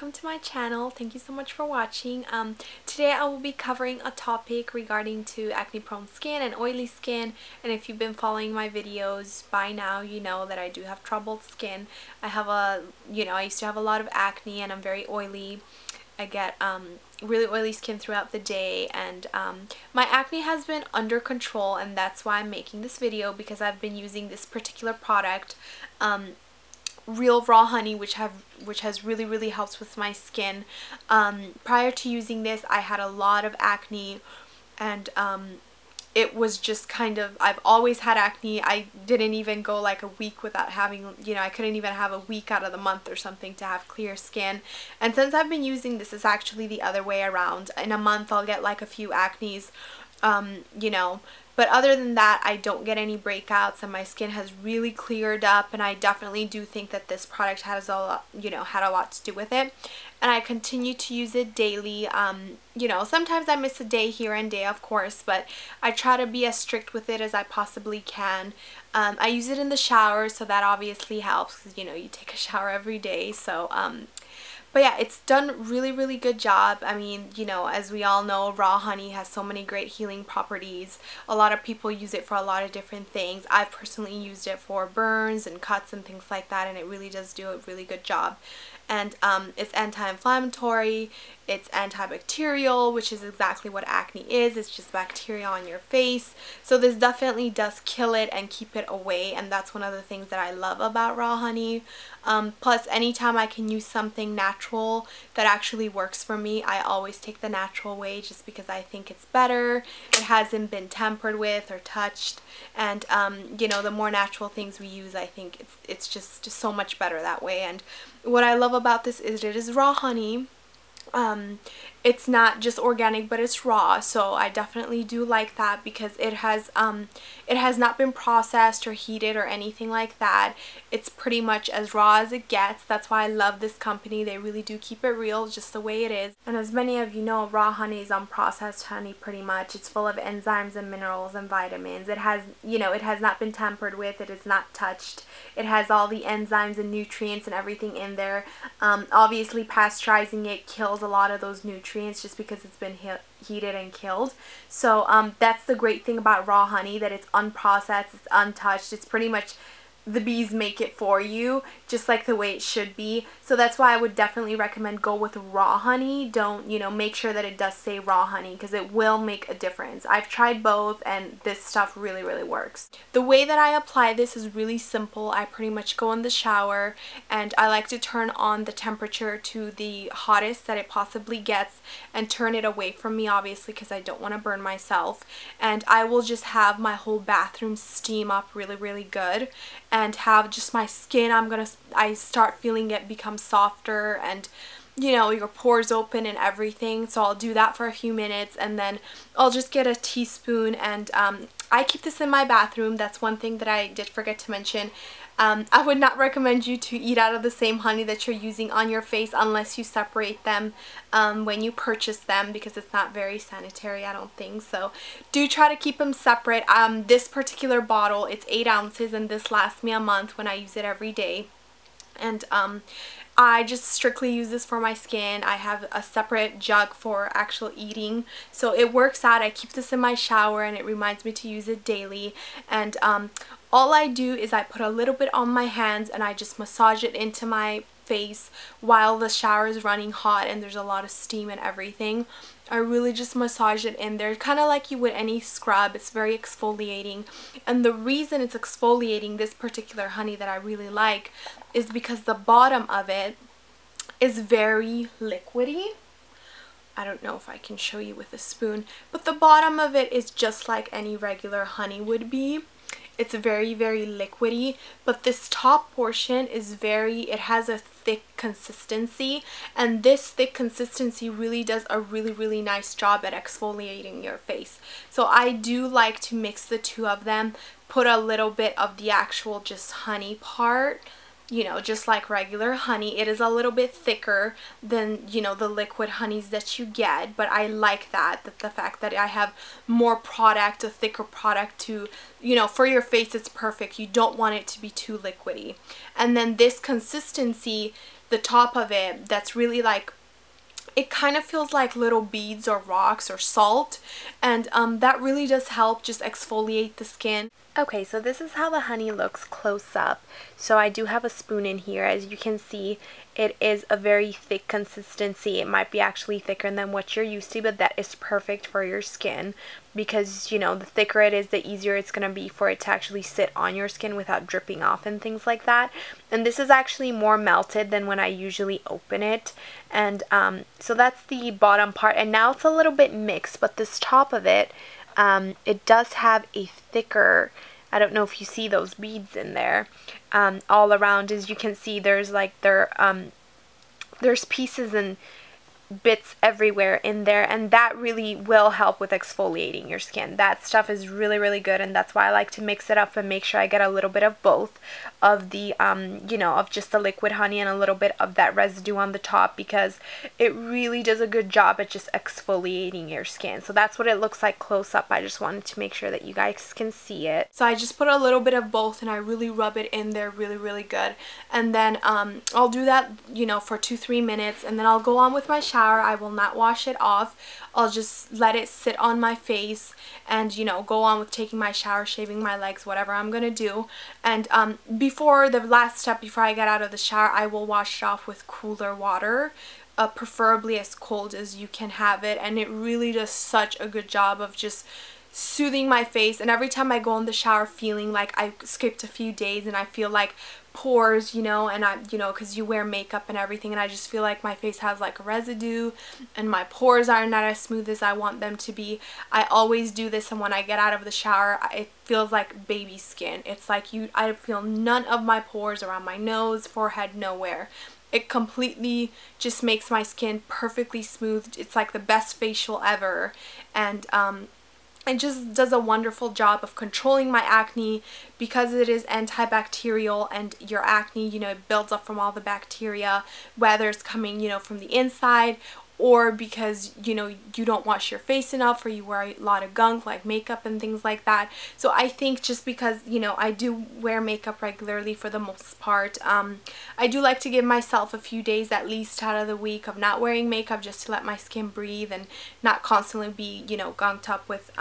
welcome to my channel. Thank you so much for watching. Today I will be covering a topic regarding to acne prone skin and oily skin, and if you've been following my videos by now, you know that I do have troubled skin. I have I used to have a lot of acne and I'm very oily. I get really oily skin throughout the day, and my acne has been under control, and that's why I'm making this video, because I've been using this particular product, Real Raw Honey, which has really helped with my skin. Prior to using this, I had a lot of acne, and it was just kind of, I've always had acne. I didn't even go like a week without having, I couldn't even have a week out of the month or something to have clear skin. And since I've been using this, it's actually the other way around. In a month I'll get like a few acnes, but other than that, I don't get any breakouts, and my skin has really cleared up, and I definitely do think that this product has a lot, had a lot to do with it. And I continue to use it daily. Sometimes I miss a day here and there, of course, but I try to be as strict with it as I possibly can. I use it in the shower, so that obviously helps, because you take a shower every day. So but yeah, it's done really good job. I mean, as we all know, raw honey has so many great healing properties. A lot of people use it for a lot of different things. I've personally used it for burns and cuts and things like that, and it really does do a really good job. And it's anti-inflammatory, it's antibacterial, which is exactly what acne is. It's just bacteria on your face. So this definitely does kill it and keep it away, and that's one of the things that I love about raw honey. Plus, anytime I can use something natural that actually works for me, I always take the natural way, just because I think it's better. It hasn't been tampered with or touched, and the more natural things we use, I think it's just so much better that way. And what I love about this is it is raw honey. It's not just organic, but it's raw, so I definitely do like that, because it has not been processed or heated or anything like that. It's pretty much as raw as it gets. That's why I love this company. They really do keep it real, just the way it is. And as many of you know, raw honey is unprocessed honey pretty much. It's full of enzymes and minerals and vitamins. It has, it has not been tampered with. It is not touched. It has all the enzymes and nutrients and everything in there. Obviously, pasteurizing it kills a lot of those nutrients, just because it's been heated and killed. So that's the great thing about raw honey, that it's unprocessed, it's untouched. It's pretty much, the bees make it for you, just like the way it should be. So that's why I would definitely recommend go with raw honey. Don't, make sure that it does say raw honey, because it will make a difference. I've tried both, and this stuff really works. The way that I apply this is really simple. I pretty much go in the shower, and I like to turn on the temperature to the hottest that it possibly gets, and turn it away from me, obviously, because I don't want to burn myself. And I will just have my whole bathroom steam up really good, and have just my skin, I start feeling it become softer, and your pores open and everything. So I'll do that for a few minutes, and then I'll just get a teaspoon, and I keep this in my bathroom. That's one thing that I did forget to mention. I would not recommend you to eat out of the same honey that you're using on your face unless you separate them when you purchase them, because it's not very sanitary, I don't think. So do try to keep them separate. This particular bottle, it's 8 ounces, and this lasts me a month when I use it every day. And I just strictly use this for my skin. I have a separate jug for actual eating, so it works out. I keep this in my shower, and it reminds me to use it daily. And all I do is I put a little bit on my hands, and I just massage it into my face while the shower is running hot and there's a lot of steam and everything. I really just massage it in there, kind of like you would any scrub. It's very exfoliating, and the reason it's exfoliating, this particular honey that I really like, is because the bottom of it is very liquidy. I don't know if I can show you with a spoon, but the bottom of it is just like any regular honey would be. It's very liquidy, but this top portion is it has a thick consistency, and this thick consistency really does a really nice job at exfoliating your face. So I do like to mix the two of them, put a little bit of the actual just honey part, just like regular honey. It is a little bit thicker than, the liquid honeys that you get, but I like that the fact that I have more product, a thicker product to, for your face it's perfect. You don't want it to be too liquidy. And then this consistency the top of it that's really like, it kind of feels like little beads or rocks or salt, and that really does help just exfoliate the skin. Okay, so this is how the honey looks close up. So I do have a spoon in here. As you can see, it is a very thick consistency. It might be actually thicker than what you're used to, but that is perfect for your skin because, you know, the thicker it is, the easier it's going to be for it to actually sit on your skin without dripping off and things like that. And this is actually more melted than when I usually open it. And so that's the bottom part. And now it's a little bit mixed, but this top of it, it does have a thicker, I don't know if you see those beads in there, all around. As you can see, there's like there's pieces and bits everywhere in there, and that really will help with exfoliating your skin. That stuff is really, really good, and that's why I like to mix it up and make sure I get a little bit of both of the you know, of just the liquid honey and a little bit of that residue on the top, because it really does a good job at just exfoliating your skin. So that's what it looks like close up. I just wanted to make sure that you guys can see it. So I just put a little bit of both, and I really rub it in there really, really good. And then I'll do that, you know, for 2-3 minutes, and then I'll go on with my shower. I will not wash it off. I'll just let it sit on my face and, you know, go on with taking my shower, shaving my legs, whatever I'm gonna do. And before the last step, before I get out of the shower, I will wash it off with cooler water, preferably as cold as you can have it. And it really does such a good job of just soothing my face. And every time I go in the shower feeling like I skipped a few days and I feel like pores, you know, and I, you know, because you wear makeup and everything, and I just feel like my face has like residue and my pores are not as smooth as I want them to be, I always do this. And when I get out of the shower, it feels like baby skin. It's like I feel none of my pores around my nose, forehead, nowhere. It completely just makes my skin perfectly smooth. It's like the best facial ever. And it just does a wonderful job of controlling my acne because it is antibacterial, and your acne, you know, it builds up from all the bacteria, whether it's coming, you know, from the inside or because, you know, you don't wash your face enough or you wear a lot of gunk like makeup and things like that. So I think just because, you know, I do wear makeup regularly for the most part, I do like to give myself a few days at least out of the week of not wearing makeup, just to let my skin breathe and not constantly be, you know, gunked up with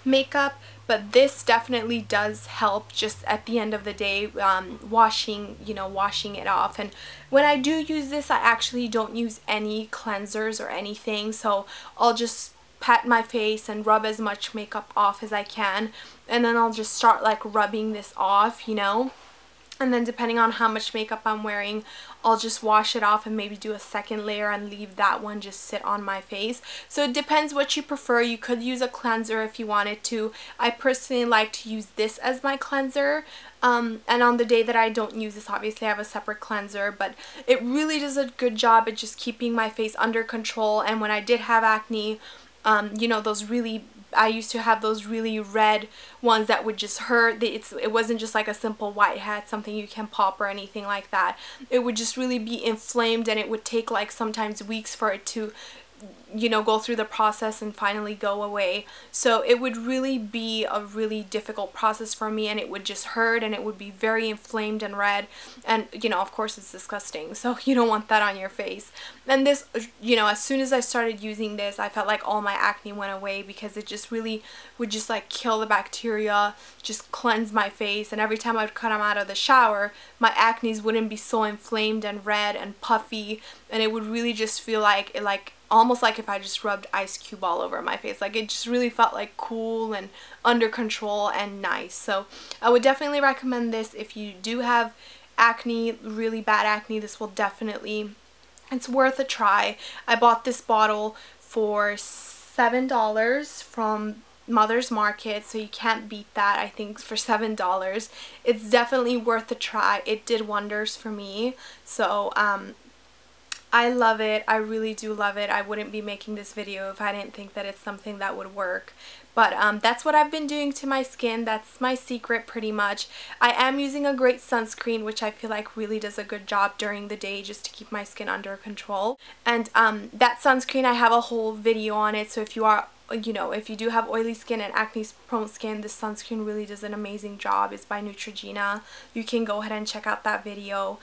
makeup. But this definitely does help just at the end of the day, washing it off. And when I do use this, I actually don't use any cleansers or anything, so I'll just pat my face and rub as much makeup off as I can, and then I'll just start like rubbing this off, you know. And then depending on how much makeup I'm wearing, I'll just wash it off and maybe do a second layer and leave that one just sit on my face. So it depends what you prefer. You could use a cleanser if you wanted to. I personally like to use this as my cleanser. And on the day that I don't use this, obviously I have a separate cleanser, but it really does a good job at just keeping my face under control. And when I did have acne, you know, I used to have those really red ones that would just hurt. It wasn't just like a simple whitehead, something you can pop or anything like that. It would just really be inflamed, and it would take like sometimes weeks for it to, you know, go through the process and finally go away. So it would really be a really difficult process for me, and it would just hurt, and it would be very inflamed and red, and, you know, of course it's disgusting, so you don't want that on your face. And this, you know, as soon as I started using this, I felt like all my acne went away, because it just really would just like kill the bacteria, just cleanse my face. And every time I would come out of the shower, my acne wouldn't be so inflamed and red and puffy, and it would really just feel like almost like if I just rubbed ice cube all over my face. Like, it just really felt like cool and under control and nice. So I would definitely recommend this if you do have acne, really bad acne. This will definitely, it's worth a try. I bought this bottle for $7 from Mother's Market, so you can't beat that. I think for $7 it's definitely worth a try. It did wonders for me. So I love it. I really do love it. I wouldn't be making this video if I didn't think that it's something that would work. But that's what I've been doing to my skin. That's my secret pretty much. I am using a great sunscreen, which I feel like really does a good job during the day just to keep my skin under control. And that sunscreen, I have a whole video on it. So if you are, you know, if you do have oily skin and acne-prone skin, this sunscreen really does an amazing job. It's by Neutrogena. You can go ahead and check out that video.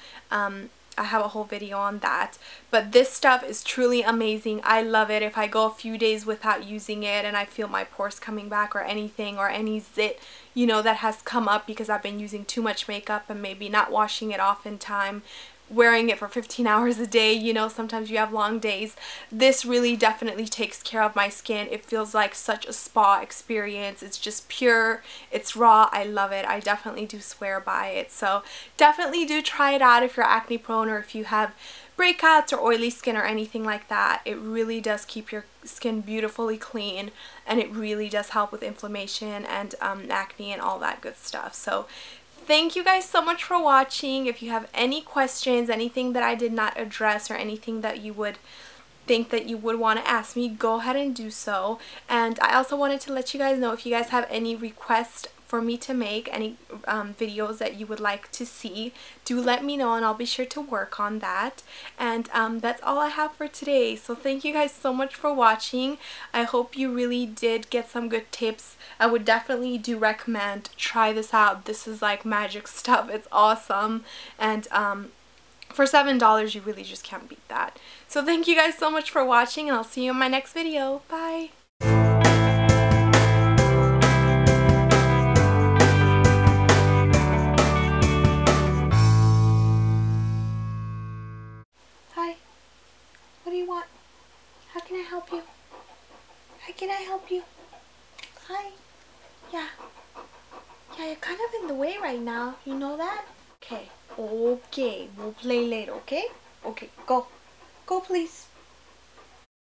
I have a whole video on that. But this stuff is truly amazing. I love it. If I go a few days without using it and I feel my pores coming back or anything, or any zit, you know, that has come up because I've been using too much makeup and maybe not washing it off in time, wearing it for 15 hours a day, you know, sometimes you have long days. This really definitely takes care of my skin. It feels like such a spa experience. It's just pure, it's raw. I love it. I definitely do swear by it. So definitely do try it out if you're acne prone or if you have breakouts or oily skin or anything like that. It really does keep your skin beautifully clean, and it really does help with inflammation and acne and all that good stuff. So thank you guys so much for watching. If you have any questions, anything that I did not address, or anything that you would think that you would want to ask me, go ahead and do so. And I also wanted to let you guys know, if you guys have any requests for me to make, any videos that you would like to see, do let me know and I'll be sure to work on that. And that's all I have for today. So thank you guys so much for watching. I hope you really did get some good tips. I would definitely do recommend try this out. This is like magic stuff. It's awesome. And for $7 you really just can't beat that. So thank you guys so much for watching, and I'll see you in my next video. Bye! Hi. What do you want? How can I help you? How can I help you? Hi. Yeah. Yeah, you're kind of in the way right now. You know that? Okay. Okay. We'll play later, okay? Okay, go. Go, please.